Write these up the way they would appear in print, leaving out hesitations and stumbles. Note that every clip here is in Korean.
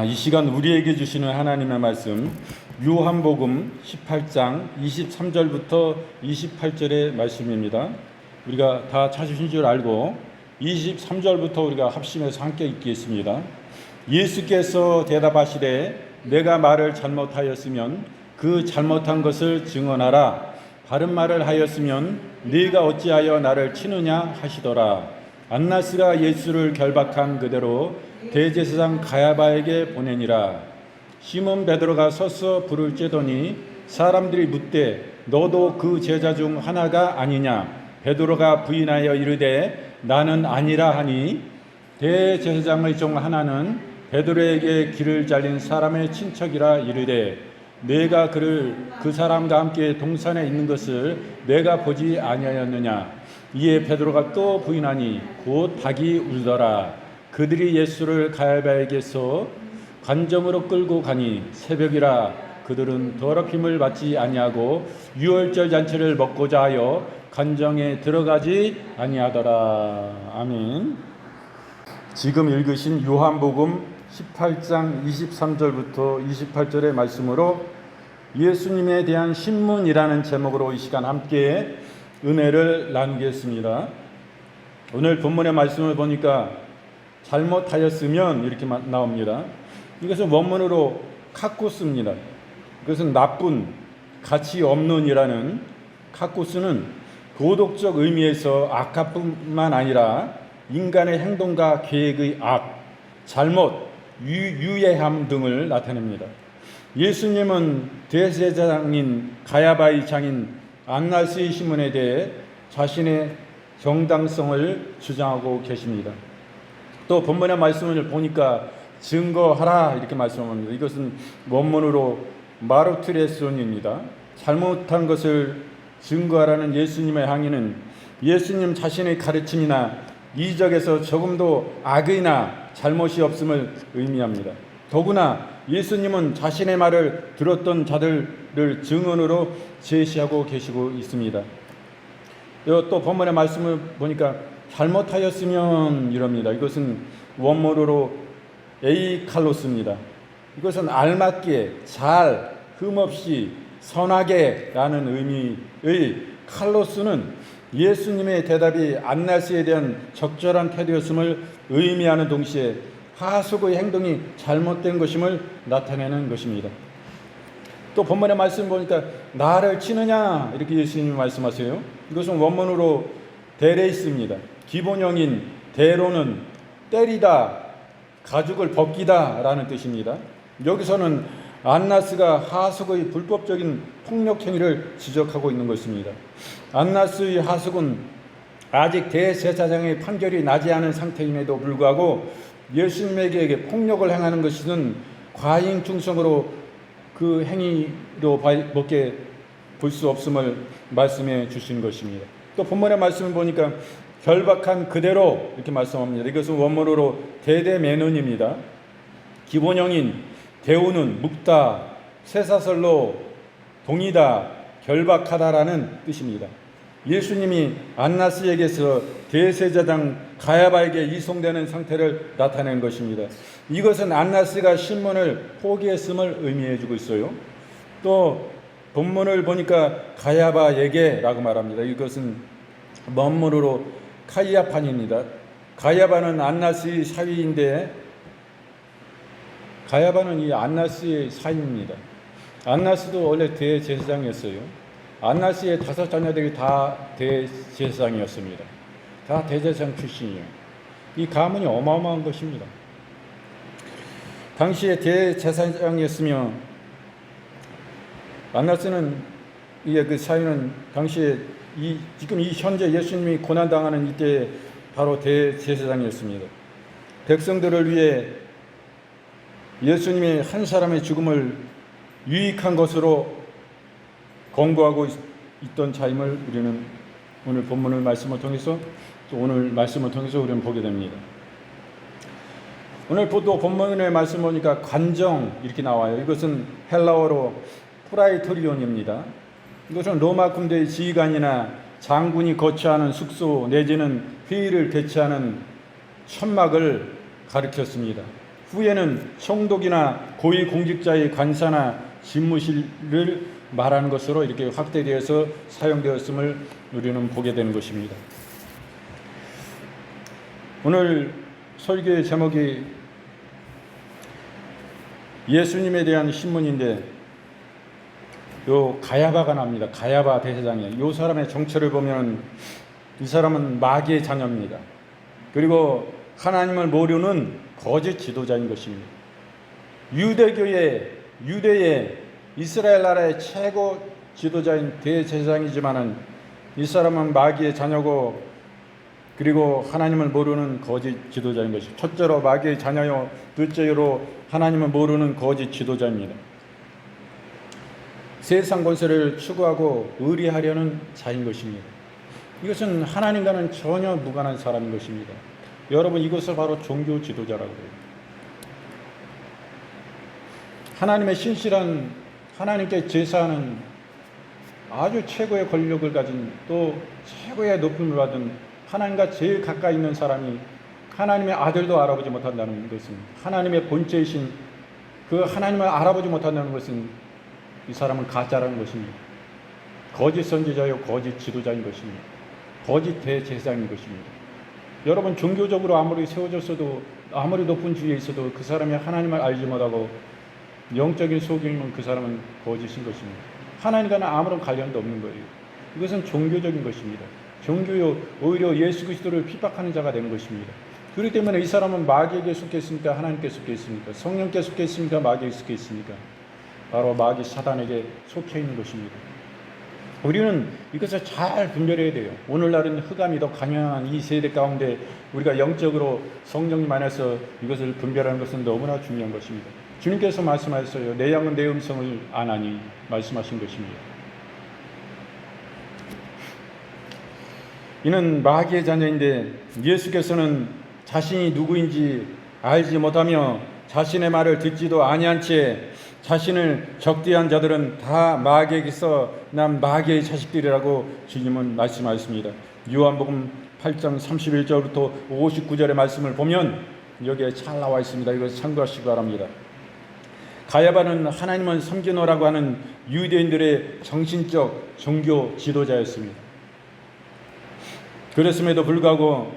이 시간 우리에게 주시는 하나님의 말씀 요한복음 18장 23절부터 28절의 말씀입니다. 우리가 다 찾으신 줄 알고 23절부터 우리가 합심해서 함께 읽겠습니다. 예수께서 대답하시되 내가 말을 잘못하였으면 그 잘못한 것을 증언하라. 바른 말을 하였으면 네가 어찌하여 나를 치느냐 하시더라. 안나스가 예수를 결박한 그대로 대제사장 가야바에게 보내니라. 시몬 베드로가 서서 불을 쬐더니 사람들이 묻되 너도 그 제자 중 하나가 아니냐. 베드로가 부인하여 이르되 나는 아니라 하니 대제사장의 중 하나는 베드로에게 길을 잘린 사람의 친척이라 이르되 내가 그를 그 사람과 함께 동산에 있는 것을 내가 보지 아니하였느냐. 이에 베드로가 또 부인하니 곧 닭이 울더라. 그들이 예수를 가야바에게서 관정으로 끌고 가니 새벽이라. 그들은 더럽힘을 받지 아니하고 유월절 잔치를 먹고자 하여 관정에 들어가지 아니하더라. 아멘. 지금 읽으신 요한복음 18장 23절부터 28절의 말씀으로 예수님에 대한 신문이라는 제목으로 이 시간 함께 은혜를 나누겠습니다. 오늘 본문의 말씀을 보니까 잘못하였으면 이렇게 나옵니다. 이것은 원문으로 카코스입니다. 그것은 나쁜, 가치 없는이라는 카코스는 도덕적 의미에서 악함뿐만 아니라 인간의 행동과 계획의 악, 잘못, 유해함 등을 나타냅니다. 예수님은 대제사장인 가야바의 장인 안나스의 신문에 대해 자신의 정당성을 주장하고 계십니다. 또 본문의 말씀을 보니까 증거하라 이렇게 말씀합니다. 이것은 원문으로 마르투레손입니다. 잘못한 것을 증거하라는 예수님의 항의는 예수님 자신의 가르침이나 이적에서 조금도 악의나 잘못이 없음을 의미합니다. 더구나 예수님은 자신의 말을 들었던 자들을 증언으로 제시하고 계시고 있습니다. 또 본문의 말씀을 보니까 잘못하였으면 이럽니다. 이것은 원문으로 에이칼로스입니다. 이것은 알맞게, 잘, 흠없이, 선하게 라는 의미의 칼로스는 예수님의 대답이 안나스에 대한 적절한 태도였음을 의미하는 동시에 하숙의 행동이 잘못된 것임을 나타내는 것입니다. 또 본문의 말씀 보니까 나를 치느냐 이렇게 예수님이 말씀하세요. 이것은 원문으로 데레이스입니다. 기본형인 데로는 때리다, 가죽을 벗기다 라는 뜻입니다. 여기서는 안나스가 하숙의 불법적인 폭력 행위를 지적하고 있는 것입니다. 안나스의 하숙은 아직 대제사장의 판결이 나지 않은 상태임에도 불구하고 예수님에게 폭력을 행하는 것은 과잉 충성으로 그 행위로 밖에 볼 수 없음을 말씀해 주신 것입니다. 또 본문의 말씀을 보니까 결박한 그대로 이렇게 말씀합니다. 이것은 원문으로 대대매논입니다. 기본형인 대우는 묵다, 쇠사슬로 동이다, 결박하다라는 뜻입니다. 예수님이 안나스에게서 대제사장 가야바에게 이송되는 상태를 나타낸 것입니다. 이것은 안나스가 신문을 포기했음을 의미해 주고 있어요. 또 본문을 보니까 가야바에게라고 말합니다. 이것은 원문으로 카이아판입니다. 가야바는 안나스의 사위인데 가야바는 이 안나스의 사위입니다. 안나스도 원래 대제사장이었어요. 안나스의 5 자녀들이 다 대제사장이었습니다. 다 대제사장 출신이에요. 이 가문이 어마어마한 것입니다. 당시에 대제사장이었으며 안나스는 그 사위는 당시에 지금 이 현재 예수님이 고난당하는 이때 바로 대제사장이었습니다. 백성들을 위해 예수님이 한 사람의 죽음을 유익한 것으로 권고하고 있던 자임을 우리는 오늘 본문을 말씀을 통해서 또 오늘 말씀을 통해서 우리는 보게 됩니다. 오늘 또 본문의 말씀 보니까 관정 이렇게 나와요. 이것은 헬라어로 프라이토리온입니다. 이것은 로마 군대의 지휘관이나 장군이 거처하는 숙소 내지는 회의를 개최하는 천막을 가리켰습니다. 후에는 총독이나 고위공직자의 관사나 집무실을 말하는 것으로 이렇게 확대되어서 사용되었음을 우리는 보게 되는 것입니다. 오늘 설교의 제목이 예수님에 대한 신문인데 요 가야바가 납니다. 가야바 대제사장이에요. 요 사람의 정체를 보면 이 사람은 마귀의 자녀입니다. 그리고 하나님을 모르는 거짓 지도자인 것입니다. 유대의 이스라엘 나라의 최고 지도자인 대제사장이지만은 이 사람은 마귀의 자녀고 그리고 하나님을 모르는 거짓 지도자인 것이죠. 첫째로 마귀의 자녀요, 둘째로 하나님을 모르는 거짓 지도자입니다. 세상 권세를 추구하고 의리하려는 자인 것입니다. 이것은 하나님과는 전혀 무관한 사람인 것입니다. 여러분, 이것을 바로 종교 지도자라고 해요. 하나님의 신실한 하나님께 제사하는 아주 최고의 권력을 가진 또 최고의 높임을 받은 하나님과 제일 가까이 있는 사람이 하나님의 아들도 알아보지 못한다는 것은, 하나님의 본체이신 그 하나님을 알아보지 못한다는 것은 이 사람은 가짜라는 것입니다. 거짓 선지자요, 거짓 지도자인 것입니다. 거짓 대제사장인 것입니다. 여러분, 종교적으로 아무리 세워졌어도, 아무리 높은 지위에 있어도 그 사람이 하나님을 알지 못하고 영적인 소경이면 그 사람은 거짓인 것입니다. 하나님과는 아무런 관련도 없는 거예요. 이것은 종교적인 것입니다. 종교요, 오히려 예수 그리스도를 핍박하는 자가 되는 것입니다. 그렇기 때문에 이 사람은 마귀에게 속해 있습니까? 하나님께 속해 있습니까? 성령께 속해 있습니까? 마귀에게 속해 있습니까? 바로 마귀 사단에게 속해 있는 것입니다. 우리는 이것을 잘 분별해야 돼요. 오늘날은 흑암이 더 강력한 이 세대 가운데 우리가 영적으로 성령님 안에서 이것을 분별하는 것은 너무나 중요한 것입니다. 주님께서 말씀하셨어요. 내 양은 내 음성을 아나니 말씀하신 것입니다. 이는 마귀의 자녀인데 예수께서는 자신이 누구인지 알지 못하며 자신의 말을 듣지도 아니한 채 자신을 적대한 자들은 다 마귀에게서 난 마귀의 자식들이라고 주님은 말씀하셨습니다. 요한복음 8장 31절부터 59절의 말씀을 보면 여기에 잘 나와 있습니다. 이것을 참고하시기 바랍니다. 가야바는 하나님을 섬기노라고 하는 유대인들의 정신적 종교 지도자였습니다. 그랬음에도 불구하고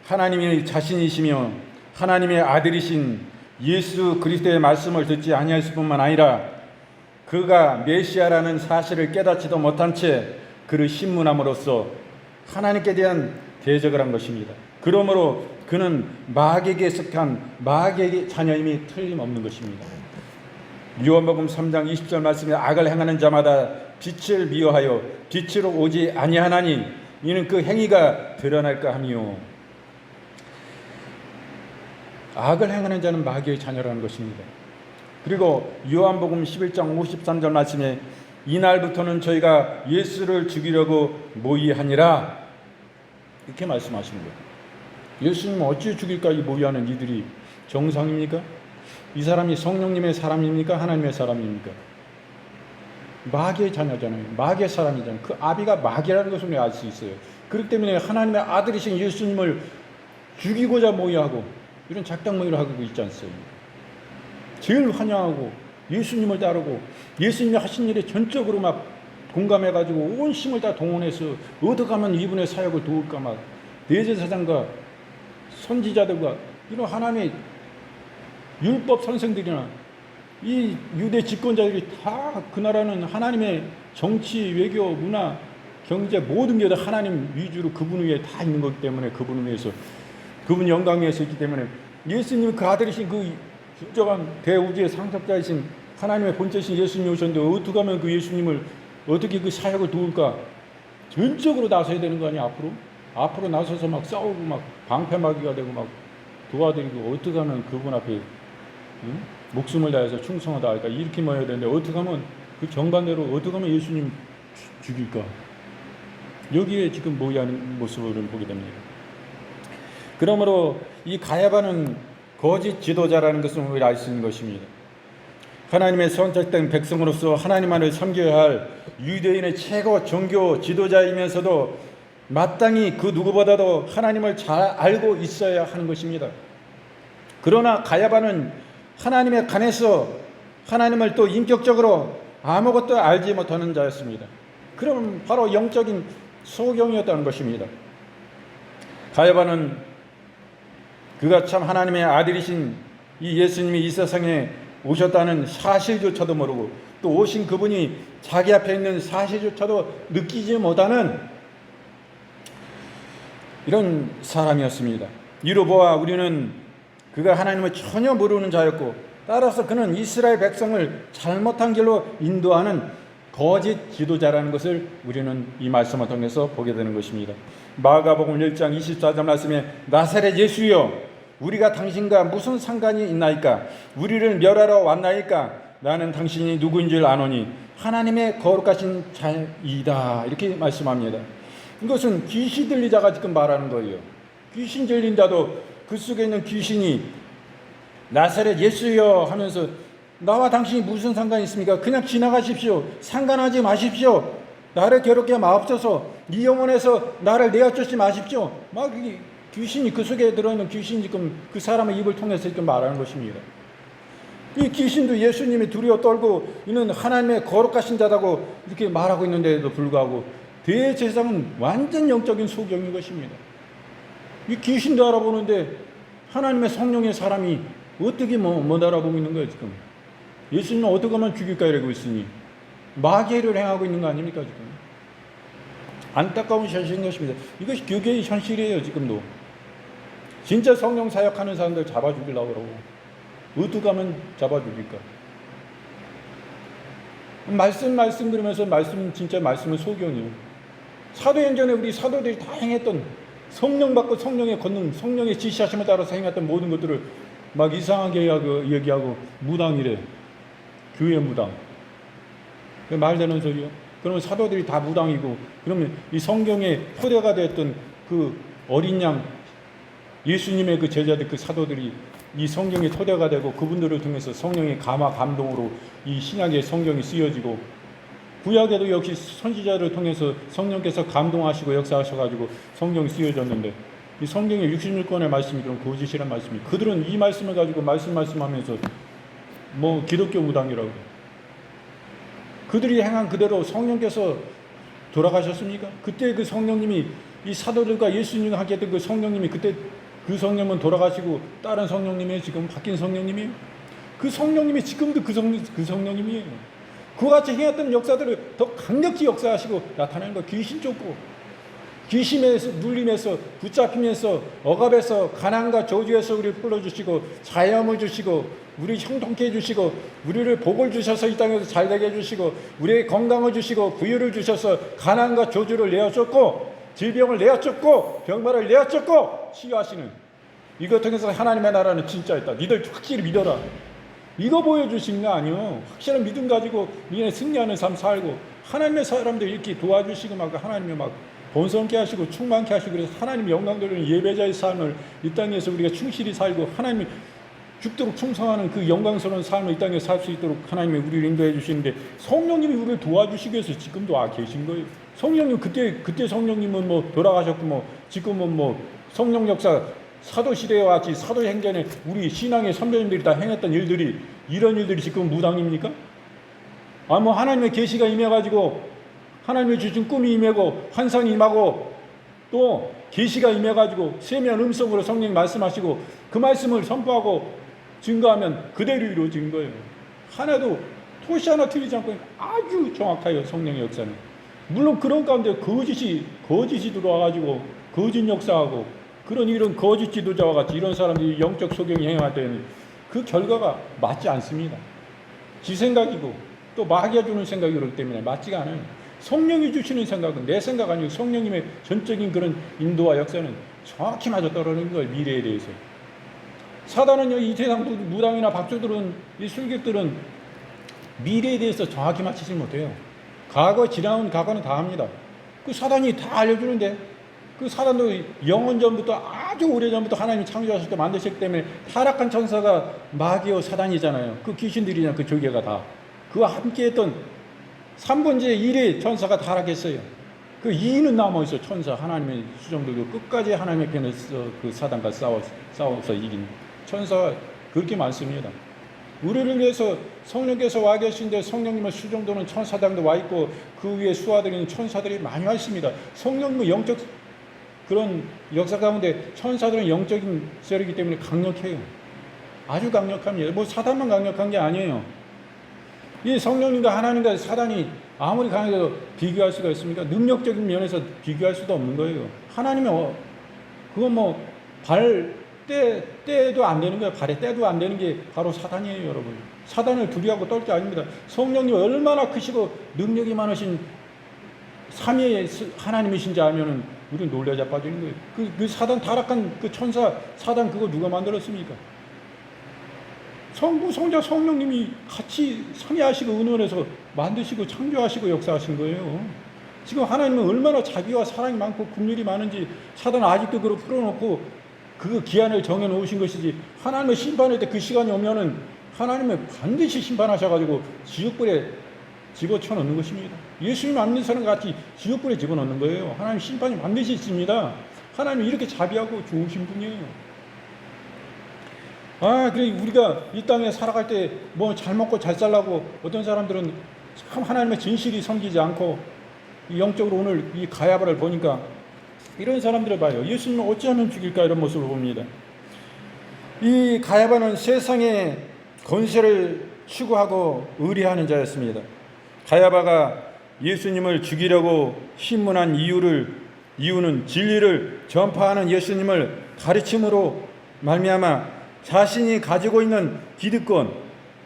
하나님이 자신이시며 하나님의 아들이신 예수 그리스도의 말씀을 듣지 아니했을 뿐만 아니라 그가 메시아라는 사실을 깨닫지도 못한 채 그를 신문함으로써 하나님께 대한 대적을 한 것입니다. 그러므로 그는 마귀에게 속한 마귀의 자녀임이 틀림없는 것입니다. 요한복음 3장 20절 말씀에 악을 행하는 자마다 빛을 미워하여 빛으로 오지 아니하나니 이는 그 행위가 드러날까 하며, 악을 행하는 자는 마귀의 자녀라는 것입니다. 그리고 요한복음 11장 53절 말씀에 이날부터는 저희가 예수를 죽이려고 모의하니라 이렇게 말씀하시는 거예요. 예수님 어찌 죽일까 이 모의하는 이들이 정상입니까? 이 사람이 성령님의 사람입니까? 하나님의 사람입니까? 마귀의 자녀잖아요. 마귀의 사람이잖아요. 그 아비가 마귀라는 것을 알 수 있어요. 그렇기 때문에 하나님의 아들이신 예수님을 죽이고자 모의하고 이런 작당 모의를 하고 있지 않습니까? 제일 환영하고 예수님을 따르고 예수님이 하신 일에 전적으로 막 공감해가지고 온 힘을 다 동원해서 어떻게 하면 이분의 사역을 도울까 막 대제사장과 선지자들과 이런 하나님의 율법 선생들이나 이 유대 집권자들이 다 그 나라는 하나님의 정치, 외교, 문화, 경제 모든 게 다 하나님 위주로 그분 위에 다 있는 거기 때문에 그분을 위해서 그분 영광 위에서 있기 때문에 예수님 그 아들이신 그 진정한 대우주의 상속자이신 하나님의 본체신 예수님이 오셨는데 어떻게 하면 그 예수님을 어떻게 그 사역을 도울까 전적으로 나서야 되는 거 아니야. 앞으로 나서서 막 싸우고 막 방패막이가 되고 막 도와드리고 어떻게 하면 그분 앞에 목숨을 다해서 충성하다 할까 이렇게 모여야 되는데 어떻게 하면 그 정반대로 어떻게 하면 예수님 죽일까 여기에 지금 모의하는 모습을 보게 됩니다. 그러므로 이 가야바는 거짓 지도자라는 것을 우리가 알 수 있는 것입니다. 하나님의 선택된 백성으로서 하나님만을 섬겨야 할 유대인의 최고 종교 지도자이면서도 마땅히 그 누구보다도 하나님을 잘 알고 있어야 하는 것입니다. 그러나 가야바는 하나님에 관해서 하나님을 또 인격적으로 아무것도 알지 못하는 자였습니다. 그럼 바로 영적인 소경이었다는 것입니다. 가야바는 그가 참 하나님의 아들이신 이 예수님이 이 세상에 오셨다는 사실조차도 모르고 또 오신 그분이 자기 앞에 있는 사실조차도 느끼지 못하는 이런 사람이었습니다. 이로 보아 우리는 그가 하나님을 전혀 모르는 자였고 따라서 그는 이스라엘 백성을 잘못한 길로 인도하는 거짓 지도자라는 것을 우리는 이 말씀을 통해서 보게 되는 것입니다. 마가복음 1장 24절 말씀에 나사렛 예수여 우리가 당신과 무슨 상관이 있나이까 우리를 멸하러 왔나이까 나는 당신이 누구인 줄 아노니 하나님의 거룩하신 자이다 이렇게 말씀합니다. 이것은 귀신 들린 자가 지금 말하는 거예요. 귀신 들린 자도 그 속에 있는 귀신이 나사렛 예수여 하면서 나와 당신이 무슨 상관이 있습니까? 그냥 지나가십시오. 상관하지 마십시오. 나를 괴롭게 마옵소서. 이 영혼에서 나를 내어쫓지 마십시오. 막 귀신이 그 속에 들어있는 귀신이 지금 그 사람의 입을 통해서 지금 말하는 것입니다. 이 귀신도 예수님이 두려워 떨고 이는 하나님의 거룩하신 자라고 이렇게 말하고 있는데도 불구하고 대제사장은 완전 영적인 소경인 것입니다. 이 귀신도 알아보는데 하나님의 성령의 사람이 어떻게 못 알아보고 있는 거예요 지금. 예수님은 어떻게 하면 죽일까 이러고 있으니 마귀를 행하고 있는 거 아닙니까 지금. 안타까운 현실인 것입니다. 이것이 교계의 현실이에요 지금도. 진짜 성령 사역하는 사람들 잡아 죽이려고 그러고 어떻게 하면 잡아 죽일까. 말씀 그러면서 진짜 말씀은 소경이에요. 사도행전에 우리 사도들이 다 행했던 성령 받고 성령의 권능, 성령의 지시하심에 따라서 행했던 모든 것들을 막 이상하게 얘기하고 무당이래. 교회 무당. 말되는 소리요. 그러면 사도들이 다 무당이고 그러면 이 성경의 토대가 됐던 그 어린 양 예수님의 그 제자들 그 사도들이 이 성경의 토대가 되고 그분들을 통해서 성령의 감화 감동으로 이 신약의 성경이 쓰여지고 구약에도 역시 선지자를 통해서 성령께서 감동하시고 역사하셔가지고 성경이 쓰여졌는데 이 성경의 66권의 말씀이 그런 거짓이란 말씀이 그들은 이 말씀을 가지고 말씀하면서 뭐 기독교 무당이라고 그들이 행한 그대로 성령께서 돌아가셨습니까? 그때 그 성령님이 이 사도들과 예수님이 함께 했던 그 성령님이 그때 그 성령은 돌아가시고 다른 성령님이 지금 바뀐 성령님이에요. 그 성령님이 지금도 그 성령님이에요. 그와 같이 행했던 역사들을 더 강력히 역사하시고 나타나는 거 귀신 쫓고 귀신에서 눌림에서 붙잡히면서 억압에서 가난과 저주에서 우리를 풀어주시고 자유함을 주시고 우리 형통케 해주시고 우리를 복을 주셔서 이 땅에서 잘되게 해주시고 우리의 건강을 주시고 부유를 주셔서 가난과 저주를 내어쫓고 질병을 내어쫓고 병마를 내어쫓고 치유하시는 이것 통해서 하나님의 나라는 진짜였다. 니들 확실히 믿어라. 이거 보여주신 거 아니요. 확실한 믿음 가지고 니네 승리하는 삶 살고 하나님의 사람들 이렇게 도와주시고 막 하나님이 막 번성케 하시고 충만케 하시고 그래서 하나님의 영광 돌리는 예배자의 삶을 이 땅에서 우리가 충실히 살고 하나님이 죽도록 충성하는 그 영광스러운 삶을 이 땅에 살 수 있도록 하나님이 우리를 인도해 주시는데 성령님이 우리를 도와주시기 위해서 지금도 계신 거예요. 성령님 그때 성령님은 뭐 돌아가셨고 뭐 지금은 뭐 성령 역사 사도시대와 같이 사도행전에 우리 신앙의 선배님들이 다 행했던 일들이 이런 일들이 지금 무당입니까? 뭐 하나님의 계시가 임해가지고 하나님이 주신 꿈이 임하고 환상이 임하고 또 계시가 임해가지고 세미한 음성으로 성령이 말씀하시고 그 말씀을 선포하고 증거하면 그대로 이루어진 거예요. 하나도 토시 하나 틀리지 않고 아주 정확해요. 성령의 역사는. 물론 그런 가운데 거짓이 들어와가지고 거짓 역사하고 그런 이런 거짓 지도자와 같이 이런 사람들이 영적 소경이 행할 때는 그 결과가 맞지 않습니다. 지 생각이고 또 마귀가 주는 생각이 그렇기 때문에 맞지가 않아요. 성령이 주시는 생각은 내 생각 아니고 성령님의 전적인 그런 인도와 역사는 정확히 맞아떨어지는 거예요. 미래에 대해서. 사단은요, 이 세상 무당이나 박조들은 이 술객들은 미래에 대해서 정확히 맞히지 못해요. 지나온 과거는 다 합니다. 그 사단이 다 알려주는데 그 사단도 영원 전부터 아주 오래 전부터 하나님이 창조하실 때 만드셨기 때문에 타락한 천사가 마귀와 사단이잖아요. 그 귀신들이냐 그 조개가 다 그와 함께했던 3분의 1의 천사가 타락했어요. 그 2는 남아있어. 천사 하나님의 수정들도 끝까지 하나님의 편에서 그 사단과 싸워서 이긴 천사 그렇게 많습니다. 우리를 위해서 성령께서 와 계신데 성령님의 수 정도는 천사당도 와 있고 그 위에 수하들인 천사들이 많이 와 있습니다. 성령님은 영적 그런 역사 가운데 천사들은 영적인 세력이기 때문에 강력해요. 아주 강력합니다. 뭐 사단만 강력한 게 아니에요. 이 성령님과 하나님과 사단이 아무리 강해도 비교할 수가 있습니까? 능력적인 면에서 비교할 수도 없는 거예요. 하나님은 그건 뭐 때도 안 되는 거예요. 발에 때도 안 되는 게 바로 사단이에요, 여러분. 사단을 두려워하고 떨 게 아닙니다. 성령님 얼마나 크시고 능력이 많으신 삼위의 하나님이신지 알면은 우리는 놀라 자빠지는 거예요. 그 사단 타락한 그 천사 사단 그거 누가 만들었습니까? 성부, 성자, 성령님이 같이 상의하시고 의논해서 만드시고 창조하시고 역사하신 거예요. 지금 하나님은 얼마나 자비와 사랑이 많고 긍휼이 많은지 사단은 아직도 그걸 풀어놓고 그 기한을 정해놓으신 것이지, 하나님의 심판할 때 그 시간이 오면은 하나님은 반드시 심판하셔가지고 지옥불에 집어쳐넣는 것입니다. 예수님 안 믿는 사람 같이 지옥불에 집어넣는 거예요. 하나님 심판이 반드시 있습니다. 하나님 이렇게 자비하고 좋으신 분이에요. 그래 우리가 이 땅에 살아갈 때 뭐 잘 먹고 잘 살라고 어떤 사람들은 참 하나님의 진실이 섬기지 않고 영적으로 오늘 이 가야바를 보니까 이런 사람들을 봐요. 예수님을 어찌하면 죽일까 이런 모습을 봅니다. 이 가야바는 세상의 권세를 추구하고 의뢰하는 자였습니다. 가야바가 예수님을 죽이려고 신문한 이유는 진리를 전파하는 예수님을 가르침으로 말미암아 자신이 가지고 있는 기득권,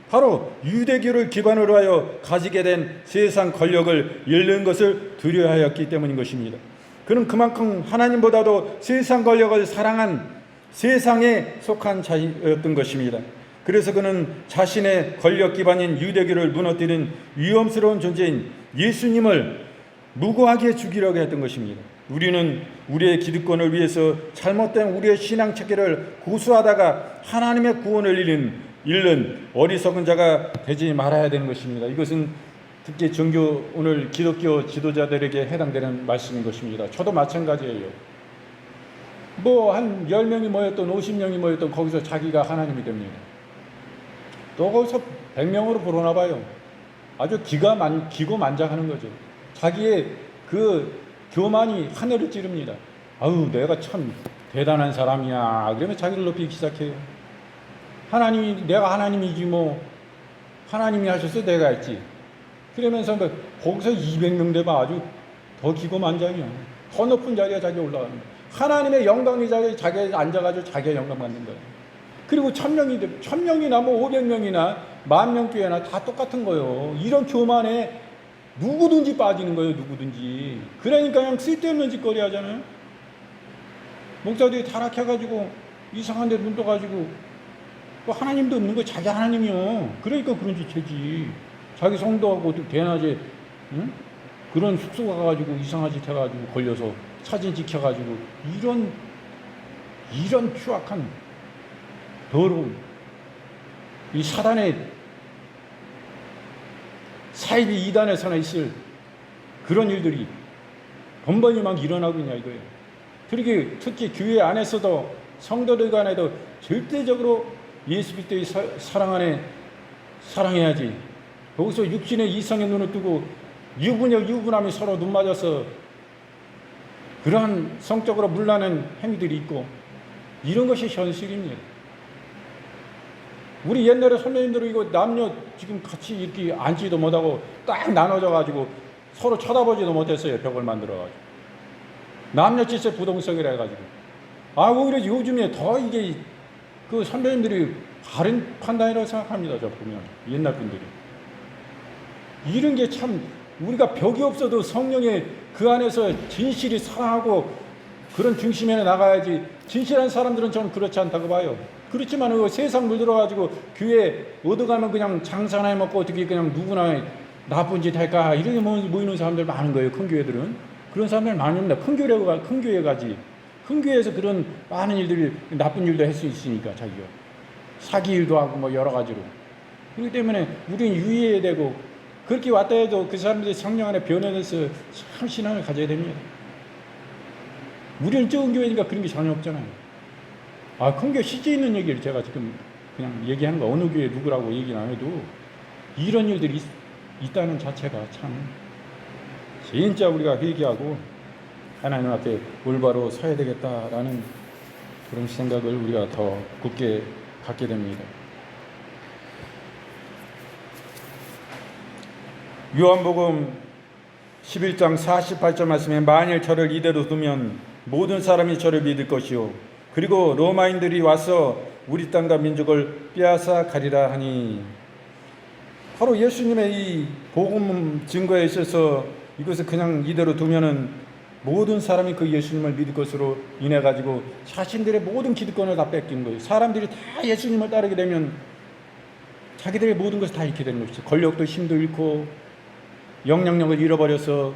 바로 유대교를 기반으로 하여 가지게 된 세상 권력을 잃는 것을 두려워하였기 때문인 것입니다. 그는 그만큼 하나님보다도 세상 권력을 사랑한 세상에 속한 자였던 것입니다. 그래서 그는 자신의 권력 기반인 유대교를 무너뜨린 위험스러운 존재인 예수님을 무고하게 죽이려고 했던 것입니다. 우리는 우리의 기득권을 위해서 잘못된 우리의 신앙 체계를 고수하다가 하나님의 구원을 잃는 어리석은 자가 되지 말아야 되는 것입니다. 이것은 특히 오늘 기독교 지도자들에게 해당되는 말씀인 것입니다. 저도 마찬가지예요. 뭐 한 10명이 모였던 50명이 모였던 거기서 자기가 하나님이 됩니다. 또 거기서 100명으로 불어나 봐요. 아주 기고만장하는 거죠. 자기의 그 교만이 하늘을 찌릅니다. 아유, 내가 참 대단한 사람이야. 그러면 자기를 높이기 시작해요. 내가 하나님이지 뭐. 하나님이 하셔서 내가 했지. 그러면서 거기서 200명 되면 아주 더 기고만장이야. 더 높은 자리에 자기 올라갑니다. 하나님의 영광의 자리에 자기가 앉아가지고 자기의 영광 받는 거예요. 그리고 1000명이나 뭐 500명이나 10,000명 교회나 다 똑같은 거예요. 이런 교만에 누구든지 빠지는 거예요. 누구든지. 그러니까 그냥 쓸데없는 짓거리 하잖아요. 목사들이 타락해가지고 이상한 데 눈 떠가지고 또 하나님도 없는 거 자기 하나님이요. 그러니까 그런 짓 하지. 자기 성도하고 대낮에 그런 숙소 가가지고 이상한 짓 해가지고 걸려서 사진 찍혀가지고 이런 추악한 더러운 이 사단의 사이비 이단에서나 있을 그런 일들이 번번이 막 일어나고 있냐 이거예요. 특히 교회 안에서도 성도들 간에도 절대적으로 예수 그리스도의 사랑 안에 사랑해야지. 거기서 육신의 이성의 눈을 뜨고 유부남이 서로 눈 맞아서 그러한 성적으로 물나는 행위들이 있고 이런 것이 현실입니다. 우리 옛날에 선배님들은 이거 남녀 지금 같이 이렇게 앉지도 못하고 딱 나눠져 가지고 서로 쳐다보지도 못했어요. 벽을 만들어 가지고 남녀 질서 부동성이라 해가지고 오히려 요즘에 더 이게 그 선배님들이 다른 판단이라고 생각합니다. 저 보면 옛날 분들이 이런 게 참 우리가 벽이 없어도 성령의 그 안에서 진실이 사랑하고 그런 중심에 나가야지. 진실한 사람들은 저는 그렇지 않다고 봐요. 그렇지만 세상 물들어가지고 교회 얻어가면 그냥 장사나 해먹고 어떻게 그냥 누구나 나쁜 짓 할까 이렇게 모이는 사람들 많은 거예요. 큰 교회들은 그런 사람들 많이 옵니다. 큰 교회 가지. 큰 교회에서 그런 많은 일들이 나쁜 일도 할 수 있으니까 자기가 사기 일도 하고 뭐 여러 가지로. 그렇기 때문에 우리는 유의해야 되고 그렇게 왔다 해도 그 사람들이 성령 안에 변해서 참 신앙을 가져야 됩니다. 우리는 적은 교회니까 그런 게 전혀 없잖아요. 큰교 시제 있는 얘기를 제가 지금 그냥 얘기한 거, 어느 교회 누구라고 얘기는 안 해도 이런 일들이 있다는 자체가 참 진짜 우리가 회개하고 하나님 앞에 올바로 서야 되겠다라는 그런 생각을 우리가 더 굳게 갖게 됩니다. 요한복음 11장 48절 말씀에 만일 저를 이대로 두면 모든 사람이 저를 믿을 것이요 그리고 로마인들이 와서 우리 땅과 민족을 빼앗아 가리라 하니, 바로 예수님의 이 복음 증거에 있어서 이것을 그냥 이대로 두면은 모든 사람이 그 예수님을 믿을 것으로 인해 가지고 자신들의 모든 기득권을 다 뺏기는 거예요. 사람들이 다 예수님을 따르게 되면 자기들의 모든 것을 다 잃게 되는 것이죠. 권력도 힘도 잃고 영향력을 잃어버려서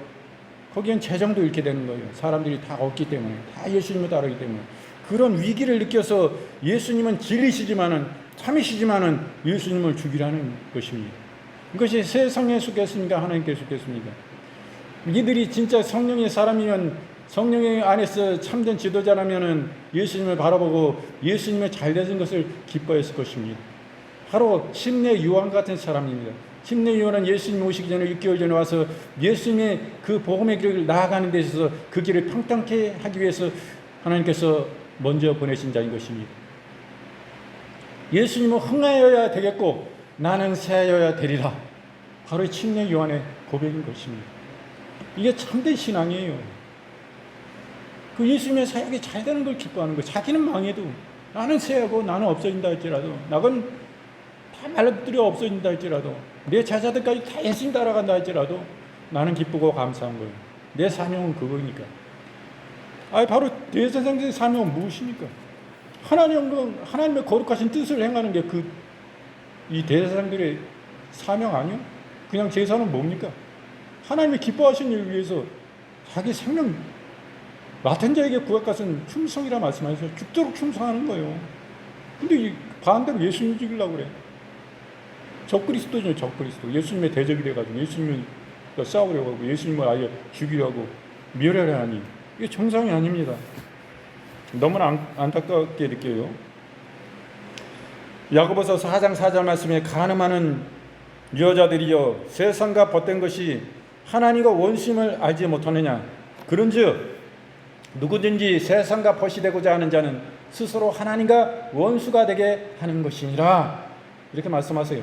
거기엔 재정도 잃게 되는 거예요. 사람들이 다 없기 때문에, 다 예수님을 따르기 때문에. 그런 위기를 느껴서 예수님은 진리시지만은, 참이시지만은 예수님을 죽이라는 것입니다. 이것이 세상에 속했습니까? 하나님께 속했습니까? 이들이 진짜 성령의 사람이면, 성령의 안에서 참된 지도자라면은 예수님을 바라보고 예수님의 잘되신 것을 기뻐했을 것입니다. 바로 침례 요한 같은 사람입니다. 침례 요한은 예수님 오시기 전에 6개월 전에 와서 예수님의 그 복음의 길을 나아가는 데 있어서 그 길을 평탄케 하기 위해서 하나님께서 먼저 보내신 자인 것입니다. 예수님은 흥하여야 되겠고 나는 새하여야 되리라. 바로 침례 요한의 고백인 것입니다. 이게 참된 신앙이에요. 그 예수님의 사역이 잘 되는 걸 기뻐하는 거예요. 자기는 망해도 나는 새하고 나는 없어진다 할지라도, 나건 다 말들이 없어진다 할지라도, 내 제자들까지 다 예수님 따라간다 할지라도 나는 기쁘고 감사한 거예요. 내 사명은 그거니까. 바로 대제사장의 사명은 무엇입니까? 하나님의 거룩하신 뜻을 행하는 게 이 대제사장들의 사명 아니요? 그냥 제사는 뭡니까? 하나님의 기뻐하신 일을 위해서 자기 생명 맡은 자에게 구할 것은 충성이라 말씀하셔서 죽도록 충성하는 거예요. 근데 반대로 예수님 죽이려고 그래. 적그리스도죠, 적그리스도. 예수님의 대적이 돼가지고 예수님을 싸우려고 하고 예수님을 아예 죽이려고 멸하려 하니 이게 정상이 아닙니다. 너무나 안타깝게 느껴요. 야고보서 4장 4절 말씀에 간음하는 여자들이여 세상과 벗된 것이 하나님과 원심을 알지 못하느냐. 그런즉 누구든지 세상과 벗이 되고자 하는 자는 스스로 하나님과 원수가 되게 하는 것이니라. 이렇게 말씀하세요.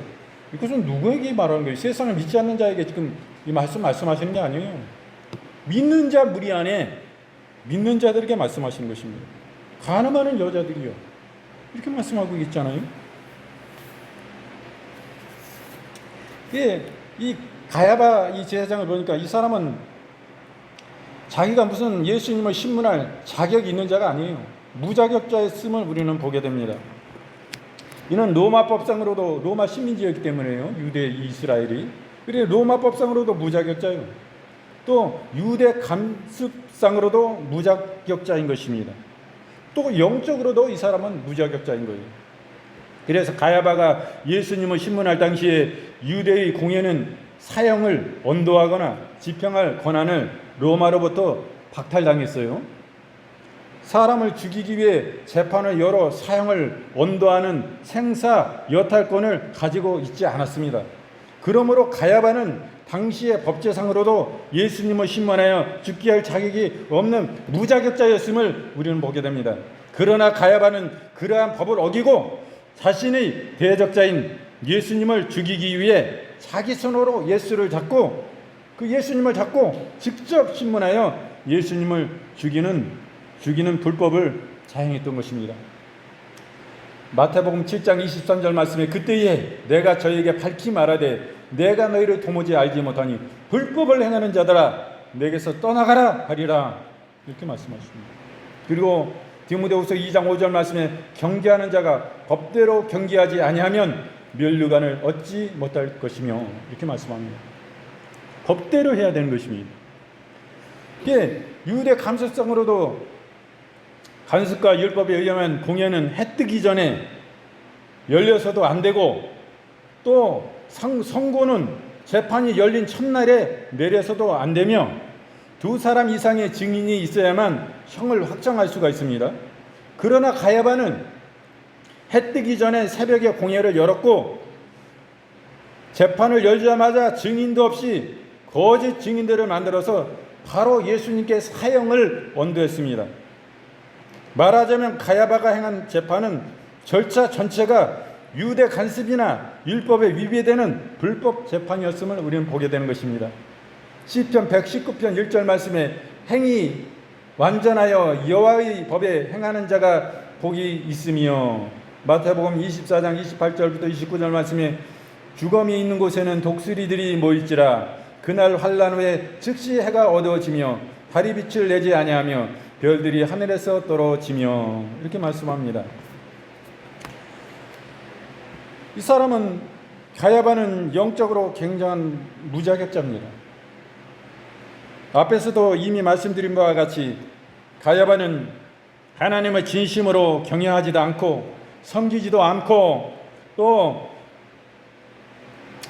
이것은 누구에게 말하는 거예요? 세상을 믿지 않는 자에게 지금 이 말씀하시는 게 아니에요. 믿는 자 무리 안에 믿는 자들에게 말씀하시는 것입니다. 간음하는 여자들이요, 이렇게 말씀하고 있잖아요. 이 가야바 이 제사장을 보니까 이 사람은 자기가 무슨 예수님을 신문할 자격이 있는 자가 아니에요. 무자격자였음을 우리는 보게 됩니다. 이는 로마법상으로도 로마 식민지였기 때문에요. 유대 이스라엘이. 그래서 로마법상으로도 무자격자예요. 또 유대 감습상으로도 무자격자인 것입니다. 또 영적으로도 이 사람은 무자격자인 거예요. 그래서 가야바가 예수님을 신문할 당시에 유대의 공회는 사형을 언도하거나 집행할 권한을 로마로부터 박탈당했어요. 사람을 죽이기 위해 재판을 열어 사형을 언도하는 생사 여탈권을 가지고 있지 않았습니다. 그러므로 가야바는 당시의 법제상으로도 예수님을 신문하여 죽게 할 자격이 없는 무자격자였음을 우리는 보게 됩니다. 그러나 가야바는 그러한 법을 어기고 자신의 대적자인 예수님을 죽이기 위해 자기 손으로 예수를 잡고 그 예수님을 잡고 직접 신문하여 예수님을 죽이는 불법을 자행했던 것입니다. 마태복음 7장 23절 말씀에 그때에 내가 저에게 밝히 말하되 내가 너희를 도무지 알지 못하니 불법을 행하는 자들아 내게서 떠나가라 하리라, 이렇게 말씀하십니다. 그리고 디모데후서 2장 5절 말씀에 경계하는 자가 법대로 경계하지 아니하면 면류관을 얻지 못할 것이며, 이렇게 말씀합니다. 법대로 해야 되는 것입니다. 이게 유대 감습상으로도 간습과 율법에 의하면 공회는 해 뜨기 전에 열려서도 안 되고, 또 선고는 재판이 열린 첫날에 내려서도 안 되며 2사람 이상의 증인이 있어야만 형을 확정할 수가 있습니다. 그러나 가야바는 해 뜨기 전에 새벽에 공회를 열었고 재판을 열자마자 증인도 없이 거짓 증인들을 만들어서 바로 예수님께 사형을 언도했습니다. 말하자면 가야바가 행한 재판은 절차 전체가 유대 간섭이나 율법에 위배되는 불법 재판이었음을 우리는 보게 되는 것입니다. 시편 119편 1절 말씀에 행이 완전하여 여호와의 법에 행하는 자가 복이 있으며, 마태복음 24장 28절부터 29절 말씀에 주검이 있는 곳에는 독수리들이 모일지라 그날 환난 후에 즉시 해가 어두워지며 달이 빛을 내지 아니하며 별들이 하늘에서 떨어지며, 이렇게 말씀합니다. 이 사람은, 가야바는 영적으로 굉장한 무자격자입니다. 앞에서도 이미 말씀드린 바와 같이 가야바는 하나님을 진심으로 경외하지도 않고 섬기지도 않고, 또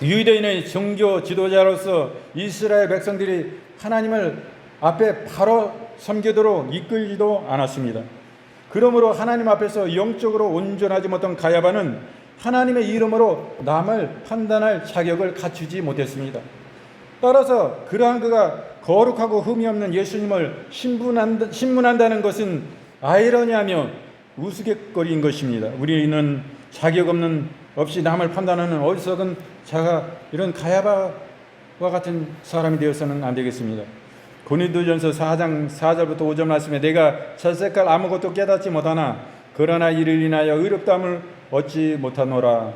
유대인의 종교 지도자로서 이스라엘 백성들이 하나님을 앞에 바로 섬기도록 이끌지도 않았습니다. 그러므로 하나님 앞에서 영적으로 온전하지 못한 가야바는 하나님의 이름으로 남을 판단할 자격을 갖추지 못했습니다. 따라서 그러한 그가 거룩하고 흠이 없는 예수님을 신문한다는 것은 아이러니하며 우스갯거리인 것입니다. 우리는 자격 없이 남을 판단하는 어리석은 자가 이런 가야바와 같은 사람이 되어서는 안 되겠습니다. 고린도전서 4장 4절부터 5절 말씀에 내가 찰색깔 아무것도 깨닫지 못하나 그러나 이를 인하여 의롭다함을 얻지 못하노라.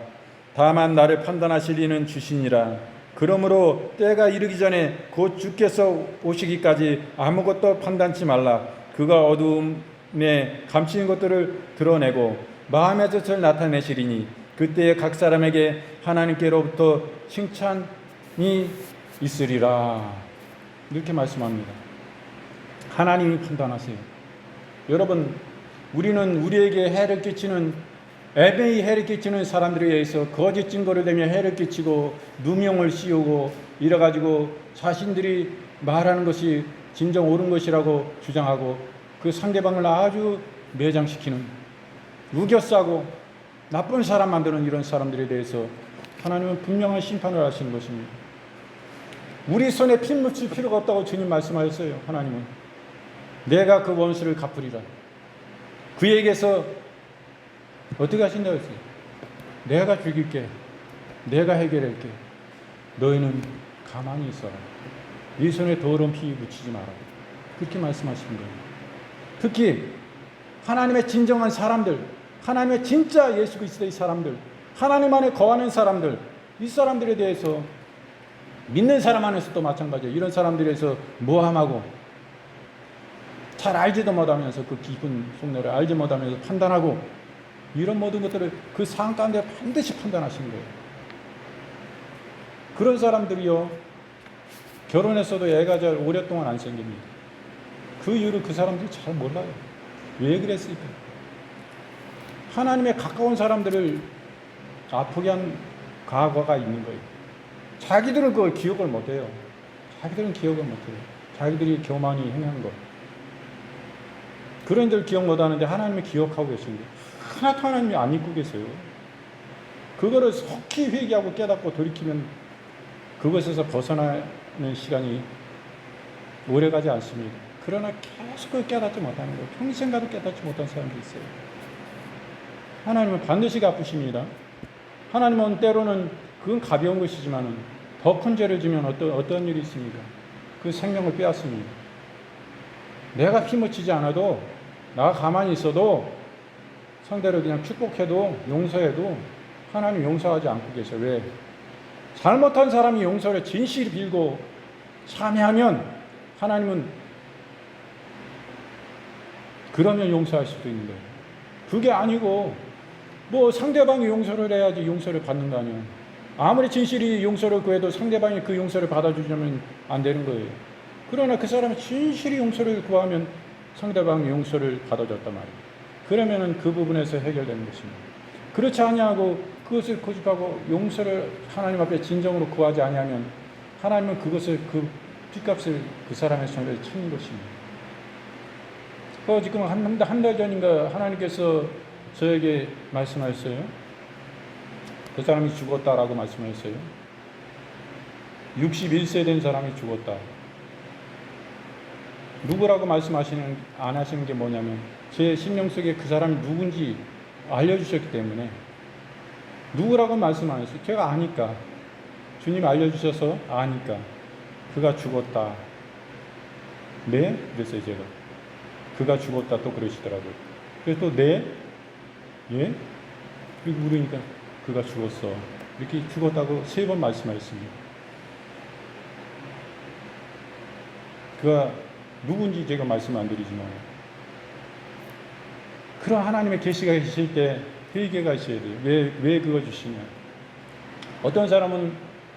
다만 나를 판단하실 이는 주시니라. 그러므로 때가 이르기 전에 곧 주께서 오시기까지 아무것도 판단치 말라. 그가 어두움에 감추인 것들을 드러내고 마음의 뜻을 나타내시리니 그때에 각 사람에게 하나님께로부터 칭찬이 있으리라. 이렇게 말씀합니다. 하나님이 판단하세요. 여러분, 우리는 우리에게 해를 끼치는, 애매히 해를 끼치는 사람들에 의해서 거짓 증거를 대며 해를 끼치고 누명을 씌우고 이래가지고 자신들이 말하는 것이 진정 옳은 것이라고 주장하고 그 상대방을 아주 매장시키는, 우겨싸고 나쁜 사람 만드는 이런 사람들에 대해서 하나님은 분명한 심판을 하시는 것입니다. 우리 손에 피 묻힐 필요가 없다고 주님 말씀하셨어요. 하나님은 내가 그 원수를 갚으리라. 그에게서 어떻게 하신다고 했어요? 내가 죽일게. 내가 해결할게. 너희는 가만히 있어라. 네 손에 더러운 피 묻히지 마라. 그렇게 말씀하시는 거예요. 특히 하나님의 진정한 사람들, 하나님의 진짜 예수 그리스도의 사람들, 하나님 안에 거하는 사람들, 이 사람들에 대해서, 믿는 사람 안에서도 마찬가지예요. 이런 사람들에서 모함하고 잘 알지도 못하면서 그 깊은 속내를 알지 못하면서 판단하고, 이런 모든 것들을 그 상황 가운데 반드시 판단하시는 거예요. 그런 사람들이요, 결혼했어도 애가 잘 오랫동안 안 생깁니다. 그 이유를 그 사람들이 잘 몰라요. 왜 그랬을까? 하나님에 가까운 사람들을 아프게 한 과거가 있는 거예요. 자기들은 그걸 기억을 못해요. 자기들은 기억을 못해요. 자기들이 교만히 행한 것. 그런 들 기억 못하는데 하나님이 기억하고 계십니다. 하나도 하나님이 안 잊고 계세요. 그거를 속히 회개하고 깨닫고 돌이키면 그것에서 벗어나는 시간이 오래가지 않습니다. 그러나 계속 그걸 깨닫지 못하는 거예요. 평생 가도 깨닫지 못한 사람도 있어요. 하나님은 반드시 갚으십니다. 하나님은 때로는 그건 가벼운 것이지만 더 큰 죄를 지면 어떤 일이 있습니까? 그 생명을 빼앗습니다. 내가 피 묻히지 않아도, 나가 가만히 있어도, 상대를 그냥 축복해도, 용서해도 하나님 용서하지 않고 계세요. 왜? 잘못한 사람이 용서를 진실히 빌고 참여하면 하나님은 그러면 용서할 수도 있는 거예요. 그게 아니고 뭐 상대방이 용서를 해야지 용서를 받는 거 아니에요. 아무리 진실이 용서를 구해도 상대방이 그 용서를 받아주려면 안 되는 거예요. 그러나 그 사람이 진실이 용서를 구하면 상대방이 용서를 받아줬단 말이에요. 그러면은 그 부분에서 해결되는 것입니다. 그렇지 아니하고 그것을 고집하고 용서를 하나님 앞에 진정으로 구하지 아니하면 하나님은 그것을, 그 핏값을 그 사람의 손에 찾는 것입니다. 지금 한 달 전인가 하나님께서 저에게 말씀하셨어요. 그 사람이 죽었다라고 말씀하셨어요. 61세 된 사람이 죽었다. 누구라고 말씀하시는 안 하시는 게 뭐냐면 제 심령 속에 그 사람이 누군지 알려주셨기 때문에 누구라고 말씀 안 했어요. 제가 아니까 주님이 알려주셔서 아니까 그가 죽었다. 네? 그랬어요 제가. 그가 죽었다 또 그러시더라고요. 그래서 또 네? 예? 그리고 물으니까 그가 죽었어. 이렇게 죽었다고 3번 말씀하셨습니다. 그가 누군지 제가 말씀 안 드리지만 그런 하나님의 계시가 계실 때 회개가 있어야 돼요. 왜 그거 주시냐. 어떤 사람은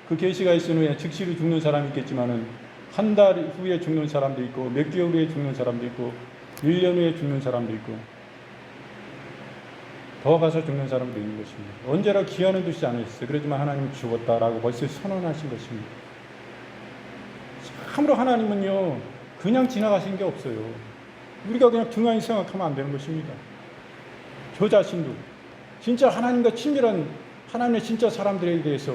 그 계시가 있은 후에 즉시로 죽는 사람이 있겠지만은 한 달 후에 죽는 사람도 있고 몇 개월 후에 죽는 사람도 있고 1년 후에 죽는 사람도 있고 더 가서 죽는 사람도 있는 것입니다. 언제나 기한은 두지 않으셨어요. 그러지만 하나님은 죽었다라고 벌써 선언하신 것입니다. 참으로 하나님은요 그냥 지나가신 게 없어요. 우리가 그냥 등한히 생각하면 안 되는 것입니다. 저 자신도 진짜 하나님과 친밀한 하나님의 진짜 사람들에 대해서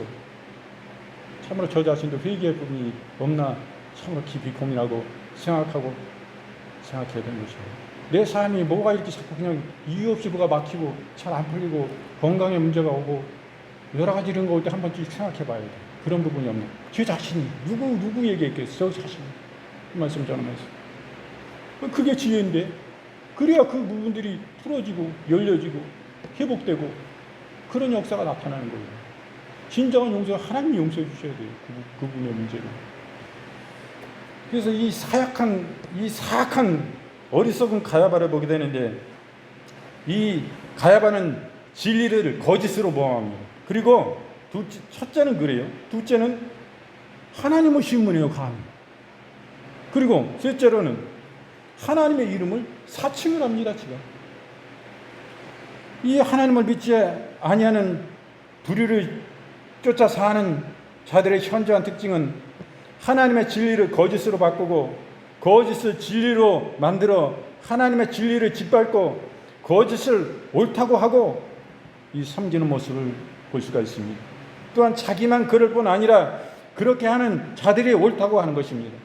참으로 저 자신도 회개의 부분이 없나 참으로 깊이 고민하고 생각해야 되는 것입니다. 내 삶이 뭐가 이렇게 자꾸 그냥 이유 없이 뭐가 막히고 잘 안 풀리고 건강에 문제가 오고 여러 가지 이런 거 올 때 한 번씩 생각해 봐야 돼. 그런 부분이 없는 제 자신이 누구에게 있겠어? 저 자신이. 그 말씀 전하면서 그게 지혜인데 그래야 그 부분들이 풀어지고 열려지고 회복되고 그런 역사가 나타나는 거예요. 진정한 용서는 하나님이 용서해 주셔야 돼요. 그분의 문제를. 그래서 이 사악한 어리석은 가야바를 보게 되는데 이 가야바는 진리를 거짓으로 모함합니다. 그리고 첫째는 그래요. 둘째는 하나님의 신문이에요. 감히. 그리고 셋째로는 하나님의 이름을 사칭을 합니다. 지금 이 하나님을 믿지 아니하는 불의를 쫓아 사는 자들의 현저한 특징은 하나님의 진리를 거짓으로 바꾸고 거짓을 진리로 만들어 하나님의 진리를 짓밟고 거짓을 옳다고 하고 이 섬기는 모습을 볼 수가 있습니다. 또한 자기만 그럴 뿐 아니라 그렇게 하는 자들이 옳다고 하는 것입니다.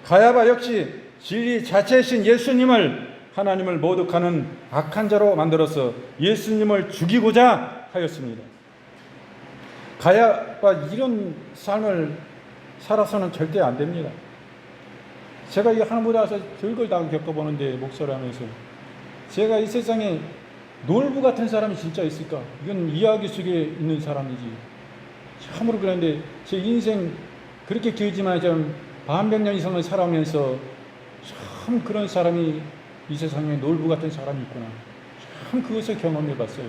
가야바 역시 진리 자체이신 예수님을 하나님을 모독하는 악한 자로 만들어서 예수님을 죽이고자 하였습니다. 가야바 이런 삶을 살아서는 절대 안 됩니다. 제가 이 하나님보다 와서 별걸 다 겪어보는데 목사를 하면서 제가 이 세상에 놀부 같은 사람이 진짜 있을까? 이건 이야기 속에 있는 사람이지. 참으로 그런데 제 인생 그렇게 길지만 좀 반백년 이상을 살아오면서 참 그런 사람이 이 세상에 놀부 같은 사람이 있구나. 참 그것을 경험해 봤어요.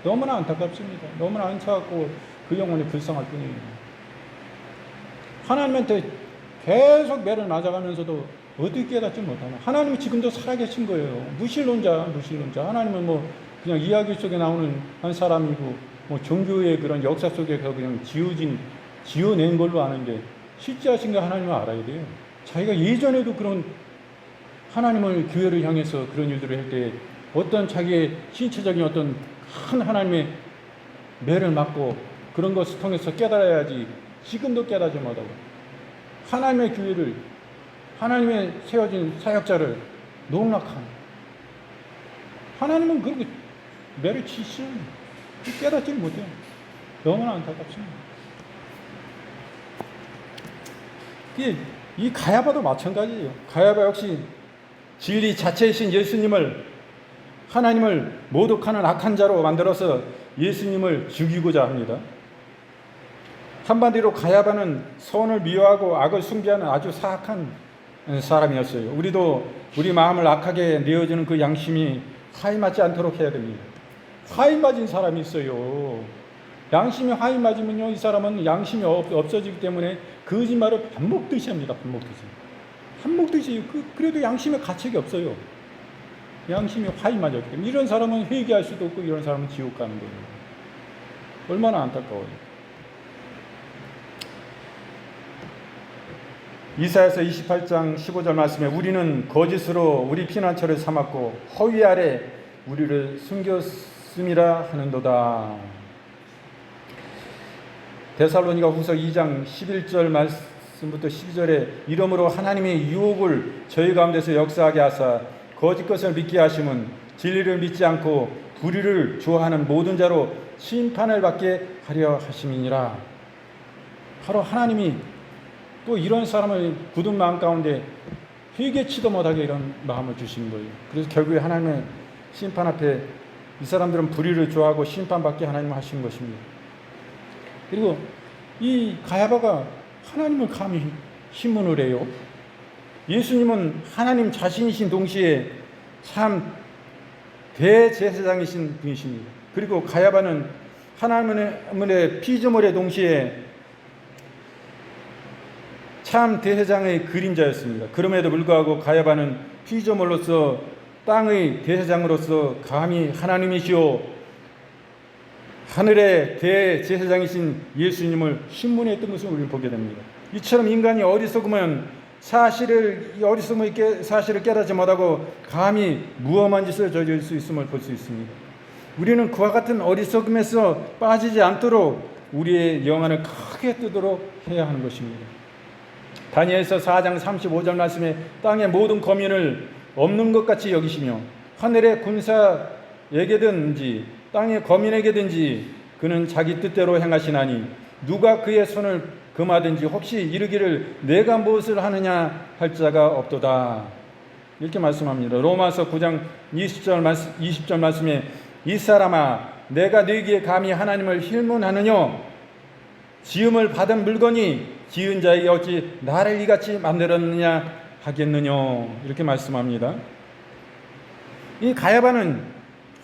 너무나 안타깝습니다. 너무나 안타깝고 그 영혼이 불쌍할 뿐이에요. 하나님한테 계속 매를 맞아가면서도 어떻게 깨닫지 못하나. 하나님이 지금도 살아계신 거예요. 무신론자. 하나님은 뭐 그냥 이야기 속에 나오는 한 사람이고 뭐 종교의 그런 역사 속에서 그냥 지어낸 걸로 아는데 실제하신 거 하나님은 알아야 돼요. 자기가 예전에도 그런 하나님을 교회를 향해서 그런 일들을 할 때 어떤 자기의 신체적인 어떤 큰 하나님의 매를 맞고 그런 것을 통해서 깨달아야지 지금도 깨닫지 못하고 하나님의 교회를 하나님의 세워진 사역자를 농락한 하나님은 그렇게 매를 치시는 깨닫지 못해요. 너무나 안타깝습니다. 이 가야바도 마찬가지예요. 가야바 역시 진리 자체이신 예수님을 하나님을 모독하는 악한 자로 만들어서 예수님을 죽이고자 합니다. 한마디로 가야바는 선을 미워하고 악을 숭배하는 아주 사악한 사람이었어요. 우리도 우리 마음을 악하게 내어주는 그 양심이 화이 맞지 않도록 해야 됩니다. 화이 맞은 사람이 있어요. 양심이 화이 맞으면요, 이 사람은 양심이 없어지기 때문에 거짓말을 밥 먹듯이 합니다. 밥 먹듯이. 그래도 양심의 가책이 없어요. 양심이 화이 맞았기 때문에. 이런 사람은 회개할 수도 없고 이런 사람은 지옥 가는 거예요. 얼마나 안타까워요. 이사야서 28장 15절 말씀에 우리는 거짓으로 우리 피난처를 삼았고 허위 아래 우리를 숨겼음이라 하는도다. 데살로니가 후서 2장 11절 말씀부터 12절에 이러므로 하나님의 유혹을 저희 가운데서 역사하게 하사 거짓 것을 믿게 하심은 진리를 믿지 않고 불의를 좋아하는 모든 자로 심판을 받게 하려 하심이니라. 바로 하나님이 또 이런 사람을 굳은 마음 가운데 회개치도 못하게 이런 마음을 주신 거예요. 그래서 결국에 하나님의 심판 앞에 이 사람들은 불의를 좋아하고 심판받게 하나님 하신 것입니다. 그리고 이 가야바가 하나님을 감히 신문을 해요. 예수님은 하나님 자신이신 동시에 참 대제사장이신 분이십니다. 그리고 가야바는 하나님의 피조물의 동시에 참 대제사장의 그림자였습니다. 그럼에도 불구하고 가야바는 피조물로서 땅의 대제사장으로서 감히 하나님이시오 하늘의 대제사장이신 예수님을 신문했던 것을 우리는 보게 됩니다. 이처럼 인간이 어리석으면 사실을 깨닫지 못하고 감히 무엄한 짓을 저질 수 있음을 볼 수 있습니다. 우리는 그와 같은 어리석음에서 빠지지 않도록 우리의 영안을 크게 뜨도록 해야 하는 것입니다. 다니엘서 4장 35절 말씀에 땅의 모든 거민을 없는 것 같이 여기시며 하늘의 군사에게든지 땅의 거민에게든지 그는 자기 뜻대로 행하시나니 누가 그의 손을 금하든지 혹시 이르기를 내가 무엇을 하느냐 할 자가 없도다. 이렇게 말씀합니다. 로마서 9장 20절 말씀에 이 사람아 내가 너희에게 감히 하나님을 힐문하느냐 지음을 받은 물건이 지은 자에게 어찌 나를 이같이 만들었느냐 하겠느냐 이렇게 말씀합니다. 이 가야바는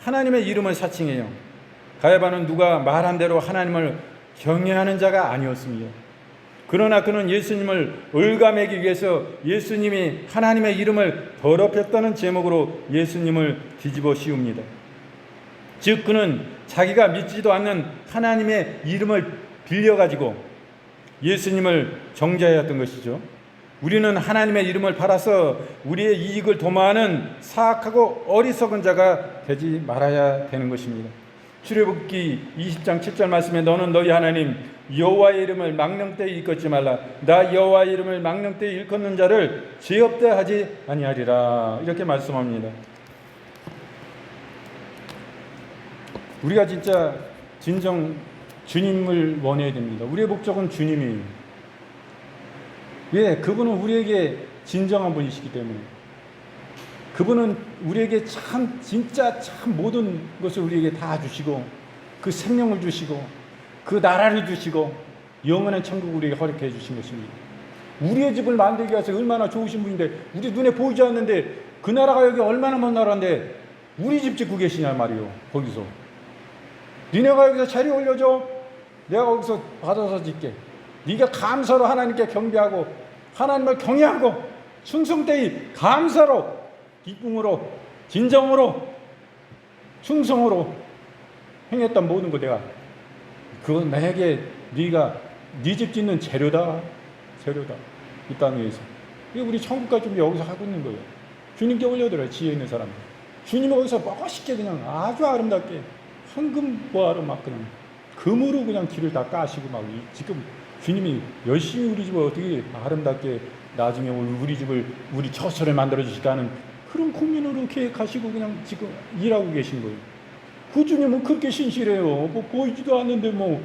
하나님의 이름을 사칭해요. 가야바는 누가 말한 대로 하나님을 경외하는 자가 아니었습니다. 그러나 그는 예수님을 올가매기 위해서 예수님이 하나님의 이름을 더럽혔다는 제목으로 예수님을 뒤집어 씌웁니다. 즉 그는 자기가 믿지도 않는 하나님의 이름을 빌려가지고 예수님을 정죄하였던 것이죠. 우리는 하나님의 이름을 팔아서 우리의 이익을 도모하는 사악하고 어리석은 자가 되지 말아야 되는 것입니다. 출애굽기 20장 7절 말씀에 너는 너희 하나님 여호와의 이름을 망령되이 일컫지 말라. 나 여호와의 이름을 망령되이 일컫는 자를 죄 없다 하지 아니하리라. 이렇게 말씀합니다. 우리가 진짜 진정 주님을 원해야 됩니다. 우리의 목적은 주님이에요. 예, 그분은 우리에게 진정한 분이시기 때문에 그분은 우리에게 참 진짜 참 모든 것을 우리에게 다 주시고 그 생명을 주시고 그 나라를 주시고 영원한 천국을 우리에게 허락해 주신 것입니다. 우리의 집을 만들기 위해서 얼마나 좋으신 분인데 우리 눈에 보이지 않는데 그 나라가 여기 얼마나 먼 나라인데 우리 집 짓고 계시냐 말이요. 거기서 니네가 여기서 자리 올려줘. 내가 거기서 받아서 짓게. 네가 감사로 하나님께 경배하고 하나님을 경외하고 충성되이 감사로 기쁨으로 진정으로 충성으로 행했던 모든 거 내가 그건 나에게 네가 네 집 짓는 재료다 이 땅 위에서. 이게 우리 천국까지 좀 여기서 하고 있는 거예요. 주님께 올려드려요. 지혜 있는 사람들. 주님이 거기서 멋있게 그냥 아주 아름답게 황금 보화로 막 그냥 금으로 그냥 길을 다 까시고 막 지금 주님이 열심히 우리 집을 어떻게 아름답게 나중에 우리 집을 우리 처소를 만들어 주실까 하는 그런 고민으로 계획하시고 그냥 지금 일하고 계신 거예요. 그 주님은 그렇게 신실해요. 뭐 보이지도 않는데 뭐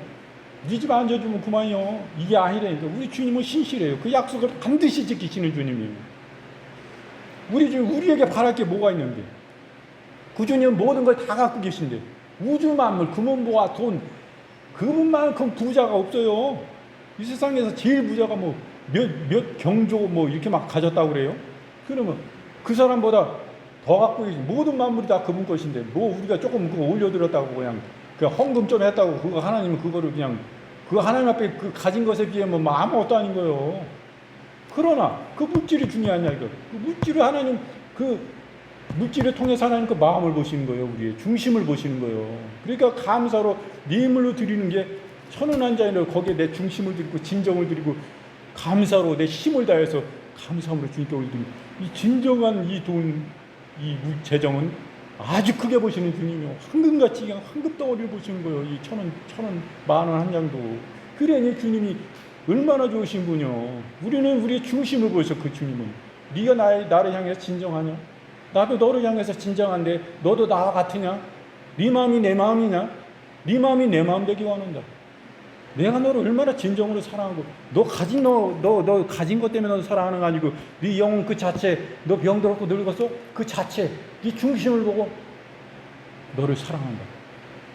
네 집 앉아주면 그만이요. 이게 아니라니까. 우리 주님은 신실해요. 그 약속을 반드시 지키시는 주님이에요. 우리에게 바랄 게 뭐가 있는데 그 주님은 모든 걸 다 갖고 계신데 우주 만물 금은보화 돈 그분만큼 부자가 없어요. 이 세상에서 제일 부자가 뭐 몇 경조 뭐 이렇게 막 가졌다고 그래요. 그러면 그 사람보다 더 갖고 계신 모든 만물이 다 그분 것인데 뭐 우리가 조금 그거 올려드렸다고 그냥 헌금 좀 했다고 그거 하나님은 그거를 그냥 그 하나님 앞에 그 가진 것에 비해 뭐 아무것도 아닌 거예요. 그러나 그 물질이 중요하냐 이거. 그 물질을 하나님 그 물질을 통해서 하나님 그 마음을 보시는 거예요. 우리의 중심을 보시는 거예요. 그러니까 감사로 네 힘으로 드리는 게 천운한 자인을 거기에 내 중심을 드리고 진정을 드리고 감사로 내 힘을 다해서 감사함으로 주님께 올리는 이 진정한 이 돈, 이 재정은 아주 크게 보시는 주님이요. 황금같이 그냥 황금 덩어리를 보시는 거예요. 이 천원, 만원 한 장도. 그러니 주님이 얼마나 좋으신 분이요. 우리는 우리의 중심을 보셔. 그 주님은 네가 나를 향해서 진정하냐? 나도 너를 향해서 진정한데 너도 나와 같으냐? 네 마음이 내 마음이냐? 네 마음이 내 마음 되기 원한다. 내가 너를 얼마나 진정으로 사랑하고 너 가진 것 때문에 너 사랑하는 거 아니고 네 영혼 그 자체 너 병들었고 늙었어 그 자체 네 중심을 보고 너를 사랑한다.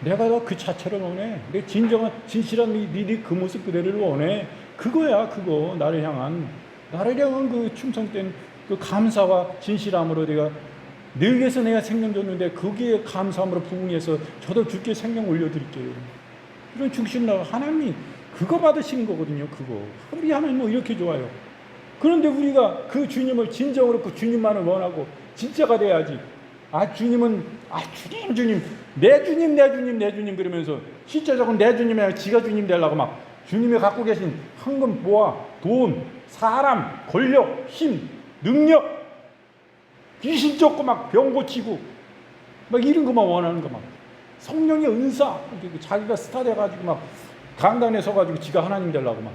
내가 너 그 자체를 원해. 내 진정한 진실한 네 그 모습 그대로를 원해. 그거야 그거. 나를 향한 그 충성된 그 감사와 진실함으로 내가 늘 위해서 내가 생명 줬는데 거기에 감사함으로 부응해서 저도 주께 생명 올려드릴게요. 이런 중심 나가 하나님이 그거 받으시는 거거든요. 그거 우리 하나님 뭐 이렇게 좋아요. 그런데 우리가 그 주님을 진정으로 그 주님만을 원하고 진짜가 돼야지. 주님은 주님 내 주님 그러면서 실제적으로 내 주님이 아니라 지가 주님 되려고 막 주님이 갖고 계신 황금 보화 돈 사람 권력 힘 능력 귀신 쫓고 막 병 고치고 막 이런 것만 원하는 거 막 성령의 은사 자기가 스타 돼가지고 막 강단에 서가지고 지가 하나님 되려고 막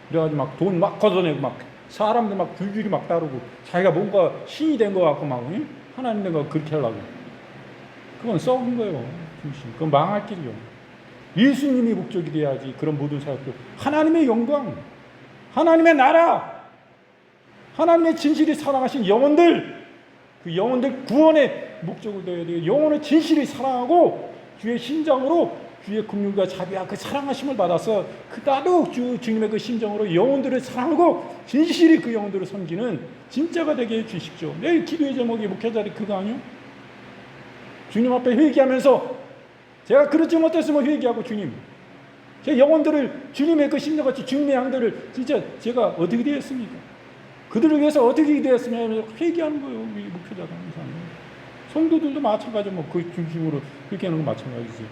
그래가지고 막 돈 막 걷어내고 막 사람들 막 줄줄이 막 따르고 자기가 뭔가 신이 된 거 같고 막 응? 하나님 된 거 그렇게 하려고. 그건 썩은 거예요. 그건 망할 길이요. 예수님이 목적이 돼야지. 그런 모든 사역들 하나님의 영광 하나님의 나라 하나님의 진실이 사랑하신 영혼들 그 영혼들 구원의 목적으로 되어야 돼요. 영혼을 진실히 사랑하고 주의 심장으로 주의 긍휼과 자비와 그 사랑하심을 받아서 나도 주님의 그 심정으로 영혼들을 사랑하고 진실히 그 영혼들을 섬기는 진짜가 되게 해주십시오. 내일 기도의 제목이 목회자리 그거 아니요? 주님 앞에 회개하면서 제가 그렇지 못했으면 회개하고 주님 제 영혼들을 주님의 그 심정같이 주님의 양들을 진짜 제가 어떻게 되었습니까? 그들을 위해서 어떻게 되었으냐 하면서 회개하는 거예요. 우리 목회자가 항상. 성도들도 마찬가지로 그 중심으로 그렇게 하는 건 마찬가지지.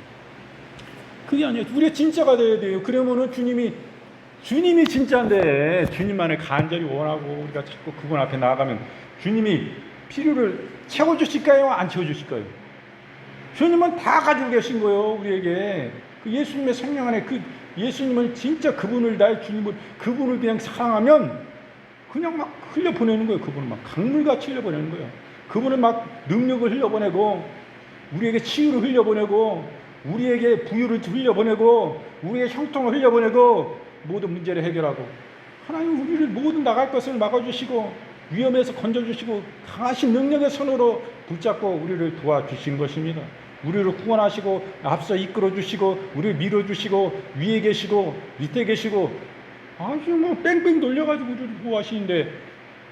그게 아니에요. 우리가 진짜가 돼야 돼요. 그러면은 주님이 진짜인데 주님만을 간절히 원하고 우리가 자꾸 그분 앞에 나아가면 주님이 필요를 채워주실까요? 안 채워주실까요? 주님은 다 가지고 계신 거예요. 우리에게 그 예수님의 생명 안에 그 예수님을 진짜 그분을 나의 주님을 그분을 그냥 사랑하면 그냥 막 흘려보내는 거예요. 그분은 막 강물같이 흘려보내는 거예요. 그분은 막 능력을 흘려보내고 우리에게 치유를 흘려보내고 우리에게 부유를 흘려보내고 우리의 형통을 흘려보내고 모든 문제를 해결하고 하나님 우리를 모든 나갈 것을 막아주시고 위험에서 건져주시고 강하신 능력의 손으로 붙잡고 우리를 도와주신 것입니다. 우리를 구원하시고 앞서 이끌어주시고 우리를 밀어주시고 위에 계시고 밑에 계시고 아주 뭐 뺑뺑 돌려가지고 우리를 보호하시는데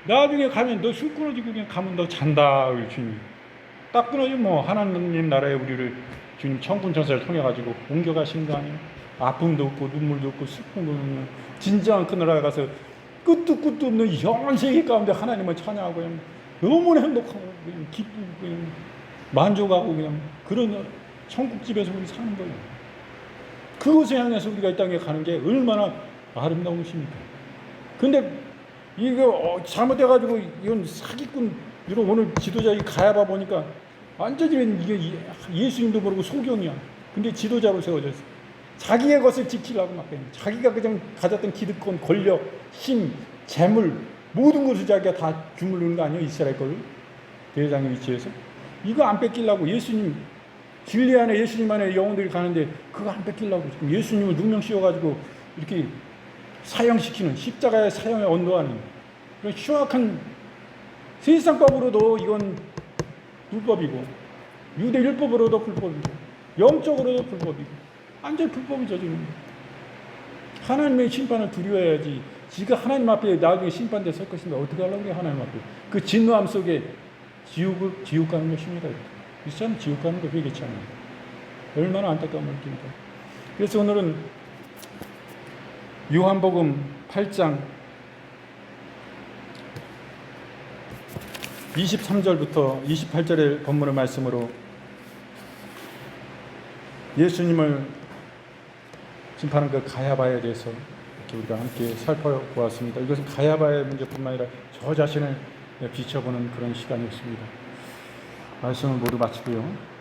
나중에 가면 너 술 끊어지고 그냥 가면 너 잔다 우리 주님 딱 끊어지면 뭐 하나님 나라에 우리를 주님 천군천사를 통해 가지고 옮겨가시는 거 아니에요? 아픔도 없고 눈물도 없고 슬픔도 없는 진정한 그 나라에 가서 끝도 없는 영원 세계 가운데 하나님을 찬양하고 그냥 너무 행복하고 그냥 기쁘고 그냥 만족하고 그냥 그런 천국집에서 우리 사는 거예요. 그것을 향해서 우리가 이 땅에 가는 게 얼마나 아름다운 것입니까? 근데 이거 잘못돼가지고 이건 사기꾼 이런 오늘 지도자 가야바 보니까 완전히 이게 예수님도 모르고 소경이야. 근데 지도자로 세워졌어. 자기의 것을 지키려고 막 자기가 그냥 가졌던 기득권, 권력, 힘, 재물 모든 것을 자기가 다 주물르는 거 아니에요? 이스라엘 거를 대장의 위치에서 이거 안 뺏기려고 예수님 진리 안에 예수님 안에 영혼들이 가는데 그거 안 뺏기려고 예수님을 누명 씌워가지고 이렇게 사형시키는 십자가의 사형에 언도하는 그런 흉악한 세상법으로도 이건 불법이고 유대율법으로도 불법이고 영적으로도 불법이고 완전히 불법이 저지르는 거예요. 하나님의 심판을 두려워해야지 지가 하나님 앞에 나중에 심판대 설 것인데 어떻게 하려고 그래 하나님 앞에 그 진노함 속에 지옥 가는 것입니다. 이 사람 지옥 가는 거 회개치 않아요. 얼마나 안타까움을 느낍니까? 그래서 오늘은 요한복음 8장 23절부터 28절의 본문의 말씀으로 예수님을 심판하는 그 가야바에 대해서 이렇게 우리가 함께 살펴보았습니다. 이것은 가야바의 문제뿐만 아니라 저 자신을 비춰보는 그런 시간이었습니다. 말씀을 모두 마치고요.